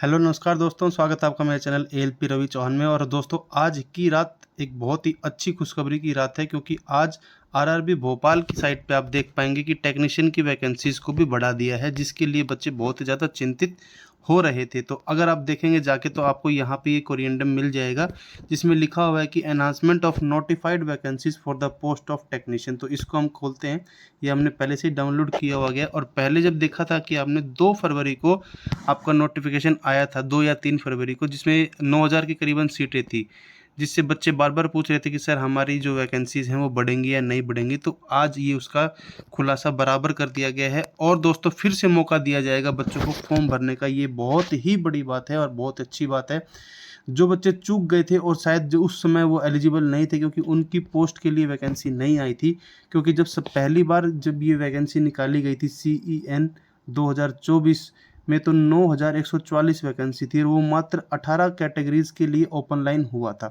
Hello नमस्कार दोस्तों, स्वागत है आपका मेरे चैनल एएलपी रवि चौहान में। और दोस्तों, आज की रात एक बहुत ही अच्छी खुशखबरी की रात है, क्योंकि आज आरआरबी भोपाल की साइट पे आप देख पाएंगे कि टेक्नीशियन की वैकेंसीज को भी बढ़ा दिया है, जिसके लिए बच्चे बहुत ही ज़्यादा चिंतित हो रहे थे। तो अगर आप देखेंगे जाके तो आपको यहाँ पे ये कोरिएंडम मिल जाएगा, जिसमें लिखा हुआ है कि enhancement of notified vacancies for the post of technician. तो इसको हम खोलते हैं। ये हमने पहले से ही डाउनलोड किया हुआ गया, और पहले जब देखा था कि आपने 2 फरवरी को आपका नोटिफिकेशन आया था, 2 या 3 फरवरी को, जिसमें 9000 की करीबन सीटें थी, जिससे बच्चे बार बार पूछ रहे थे कि सर हमारी जो वैकेंसीज़ हैं वो बढ़ेंगी या नहीं बढ़ेंगी। तो आज ये उसका खुलासा बराबर कर दिया गया है, और दोस्तों फिर से मौका दिया जाएगा बच्चों को फॉर्म भरने का। ये बहुत ही बड़ी बात है और बहुत अच्छी बात है। जो बच्चे चूक गए थे और शायद जो उस समय वो एलिजिबल नहीं थे, क्योंकि उनकी पोस्ट के लिए वैकेंसी नहीं आई थी, क्योंकि जब सब पहली बार जब ये वैकेंसी निकाली गई थी CEN 2024 में, तो 9144 वैकेंसी थी, और वो मात्र 18 कैटेगरीज के लिए ओपन लाइन हुआ था।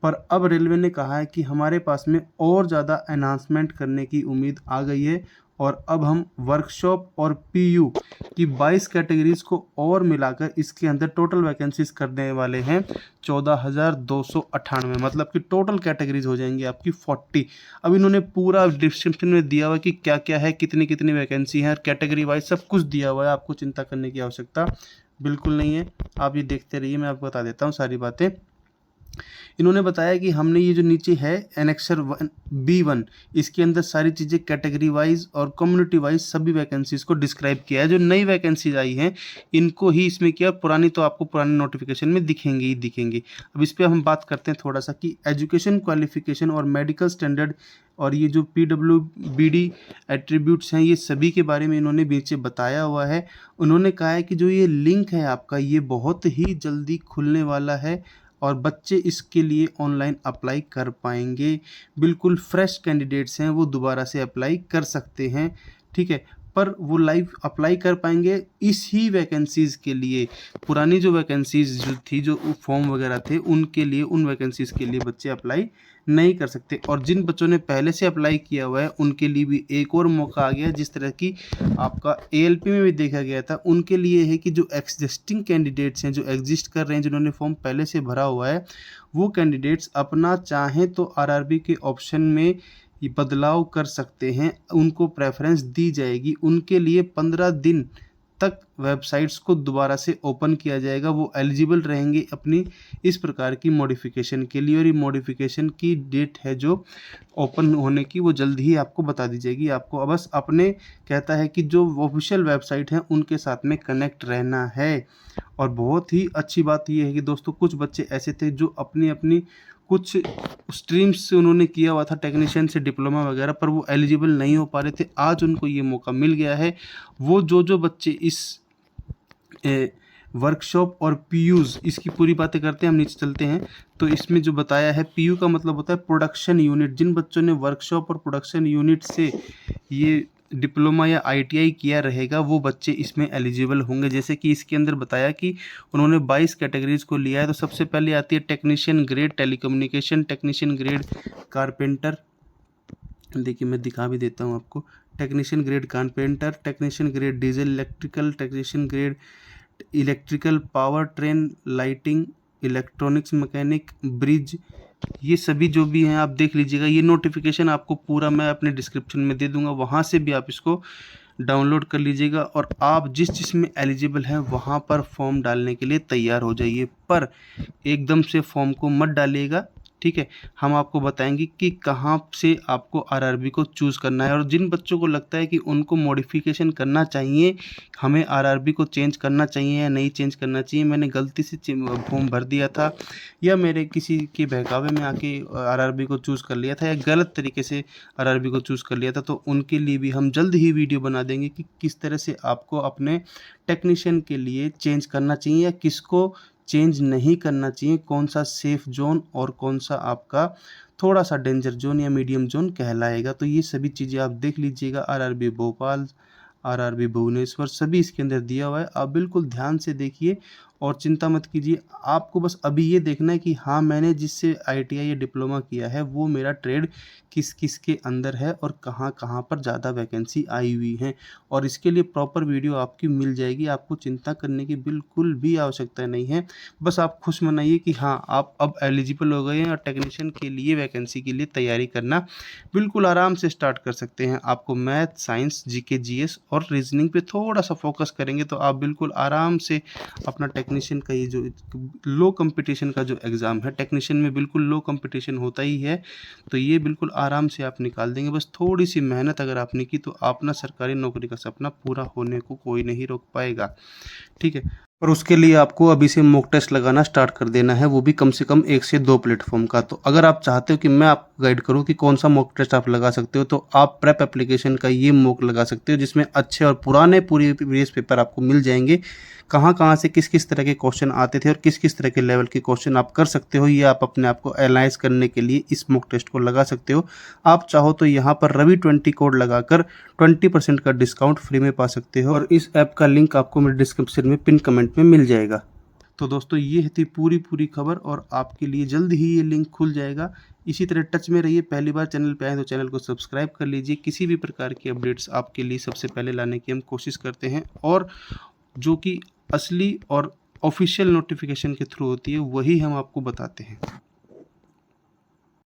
पर अब रेलवे ने कहा है कि हमारे पास में और ज़्यादा एनहांसमेंट करने की उम्मीद आ गई है, और अब हम वर्कशॉप और PU की 22 कैटेगरीज को और मिलाकर इसके अंदर टोटल वैकेंसीज करने वाले हैं 14,298। मतलब कि टोटल कैटेगरीज हो जाएंगी आपकी 40। अब इन्होंने पूरा डिस्क्रिप्शन में दिया हुआ है कि क्या क्या है, कितनी कितनी वैकेंसी है, कैटेगरी वाइज सब कुछ दिया हुआ है। आपको चिंता करने की आवश्यकता बिल्कुल नहीं है। आप ये देखते रहिए, मैं आपको बता देता हूँ सारी बातें। इन्होंने बताया कि हमने ये जो नीचे है एनेक्सर B1, इसके अंदर सारी चीज़ें कैटेगरी वाइज और कम्युनिटी वाइज सभी वैकेंसीज को डिस्क्राइब किया है। जो नई वैकेंसीज आई हैं इनको ही इसमें किया, पुरानी तो आपको पुराने नोटिफिकेशन में दिखेंगी ही दिखेंगी। अब इस पर हम बात करते हैं थोड़ा सा कि एजुकेशन क्वालिफिकेशन और मेडिकल स्टैंडर्ड और ये जो PWBD एट्रीब्यूट्स हैं, ये सभी के बारे में इन्होंने नीचे बताया हुआ है। उन्होंने कहा है कि जो ये लिंक है आपका, ये बहुत ही जल्दी खुलने वाला है, और बच्चे इसके लिए ऑनलाइन अप्लाई कर पाएंगे। बिल्कुल फ्रेश कैंडिडेट्स हैं, वो दोबारा से अप्लाई कर सकते हैं, ठीक है। पर वो लाइव अप्लाई कर पाएंगे इस ही वैकेंसीज़ के लिए। पुरानी जो वैकेंसीज़ जो थी, जो फॉर्म वगैरह थे, उनके लिए, उन वैकेंसीज़ के लिए बच्चे अप्लाई नहीं कर सकते। और जिन बच्चों ने पहले से अप्लाई किया हुआ है उनके लिए भी एक और मौका आ गया, जिस तरह की आपका ALP में भी देखा गया था। उनके लिए है कि जो एग्जिस्टिंग कैंडिडेट्स हैं, जो एग्जिस्ट कर रहे हैं, जिन्होंने फॉर्म पहले से भरा हुआ है, वो कैंडिडेट्स अपना चाहें तो RRB के ऑप्शन में ये बदलाव कर सकते हैं, उनको प्रेफरेंस दी जाएगी। उनके लिए 15 दिन तक वेबसाइट्स को दोबारा से ओपन किया जाएगा। वो एलिजिबल रहेंगे अपनी इस प्रकार की मॉडिफिकेशन के लिए, और ये मॉडिफिकेशन की डेट है जो ओपन होने की, वो जल्द ही आपको बता दी जाएगी। आपको बस अपने, कहता है कि जो ऑफिशियल वेबसाइट हैं उनके साथ में कनेक्ट रहना है। और बहुत ही अच्छी बात ये है कि दोस्तों, कुछ बच्चे ऐसे थे जो अपनी अपनी कुछ स्ट्रीम्स से उन्होंने किया हुआ था, टेक्नीशियन से डिप्लोमा वगैरह, पर वो एलिजिबल नहीं हो पा रहे थे। आज उनको ये मौका मिल गया है। वो जो बच्चे इस वर्कशॉप और PUs, इसकी पूरी बातें करते हैं, हम नीचे चलते हैं। तो इसमें जो बताया है, PU का मतलब होता है प्रोडक्शन यूनिट। जिन बच्चों ने वर्कशॉप और प्रोडक्शन यूनिट से ये डिप्लोमा या ITI किया रहेगा, वो बच्चे इसमें एलिजिबल होंगे। जैसे कि इसके अंदर बताया कि उन्होंने 22 कैटेगरीज को लिया है। तो सबसे पहले आती है technician grade telecommunication, technician grade carpenter. देखिए मैं दिखा भी देता हूँ आपको। Technician grade carpenter, technician grade diesel electrical, technician grade electrical power train lighting, electronics mechanic, bridge, ये सभी जो भी हैं आप देख लीजिएगा। ये नोटिफिकेशन आपको पूरा मैं अपने डिस्क्रिप्शन में दे दूंगा, वहाँ से भी आप इसको डाउनलोड कर लीजिएगा, और आप जिस जिसमें एलिजिबल हैं वहाँ पर फॉर्म डालने के लिए तैयार हो जाइए। पर एकदम से फॉर्म को मत डालिएगा, ठीक है। हम आपको बताएंगे कि कहाँ से आपको RRB को चूज़ करना है। और जिन बच्चों को लगता है कि उनको मॉडिफिकेशन करना चाहिए, हमें RRB को चेंज करना चाहिए या नहीं चेंज करना चाहिए, मैंने गलती से फॉर्म भर दिया था, या मेरे किसी के बहकावे में आके RRB को चूज़ कर लिया था, या गलत तरीके से RRB को चूज़ कर लिया था, तो उनके लिए भी हम जल्द ही वीडियो बना देंगे कि किस तरह से आपको अपने टेक्नीशियन के लिए चेंज करना चाहिए या किसको चेंज नहीं करना चाहिए, कौन सा सेफ जोन और कौन सा आपका थोड़ा सा डेंजर जोन या मीडियम जोन कहलाएगा। तो ये सभी चीज़ें आप देख लीजिएगा। RRB भोपाल, RRB भुवनेश्वर, सभी इसके अंदर दिया हुआ है। आप बिल्कुल ध्यान से देखिए और चिंता मत कीजिए, आपको बस अभी ये देखना है कि हाँ, मैंने जिससे ITI या डिप्लोमा किया है वो मेरा ट्रेड किस-किस के अंदर है और कहाँ-कहाँ पर ज़्यादा वैकेंसी आई हुई है, और इसके लिए प्रॉपर वीडियो आपकी मिल जाएगी। आपको चिंता करने की बिल्कुल भी आवश्यकता नहीं है। बस आप खुश मनाइए कि हाँ, आप अब एलिजिबल हो गए हैं और टेक्नीशियन के लिए वैकेंसी के लिए तैयारी करना बिल्कुल आराम से स्टार्ट कर सकते हैं। आपको मैथ, साइंस, GK, GS और रीजनिंग पे थोड़ा-सा फ़ोकस करेंगे तो आप बिल्कुल आराम से अपना टेक्नीशियन का ये जो लो कंपटीशन का जो एग्ज़ाम है, टेक्नीशियन में बिल्कुल लो कंपटीशन होता ही है, तो ये बिल्कुल आराम से आप निकाल देंगे। बस थोड़ी-सी मेहनत अगर आपने की तो आप ना सरकारी नौकरी का सपना पूरा होने को कोई नहीं रोक पाएगा। ठीक है? और उसके लिए आपको अभी से मॉक टेस्ट लगाना स्टार्ट कर देना है, वो भी कम से कम 1 से 2 प्लेटफ़ॉर्म का। तो अगर आप चाहते हो कि मैं आपको गाइड करूँ कि कौन-सा मॉक टेस्ट आप लगा सकते हो, तो आप प्रेप एप्लीकेशन का ये मॉक लगा सकते हो, जिसमें अच्छे और पुराने पूरे प्रीवियस पेपर आपको मिल जाएँगे। कहाँ-कहाँ से किस-किस तरह के क्वेश्चन आते थे और किस-किस तरह के लेवल के क्वेश्चन आप कर सकते हो, ये आप अपने आप को एनालाइज़ करने के लिए इस मॉक टेस्ट को लगा सकते हो। आप चाहो तो यहाँ पर रवि 20 कोड लगाकर 20% का डिस्काउंट फ्री में पा सकते हो, और इस ऐप का लिंक आपको मेरे डिस्क्रिप्शन में पिन कमेंट में मिल जाएगा। तो दोस्तों, ये थी पूरी खबर, और आपके लिए जल्द ही ये लिंक खुल जाएगा। इसी तरह टच में रहिए। पहली बार चैनल पे आए तो चैनल को सब्सक्राइब कर लीजिए। किसी भी प्रकार की अपडेट्स आपके लिए सबसे पहले लाने की हम कोशिश करते हैं, और जो कि असली और ऑफ़िशियल नोटिफ़िकेशन के थ्रू होती है, वही हम आपको बताते हैं।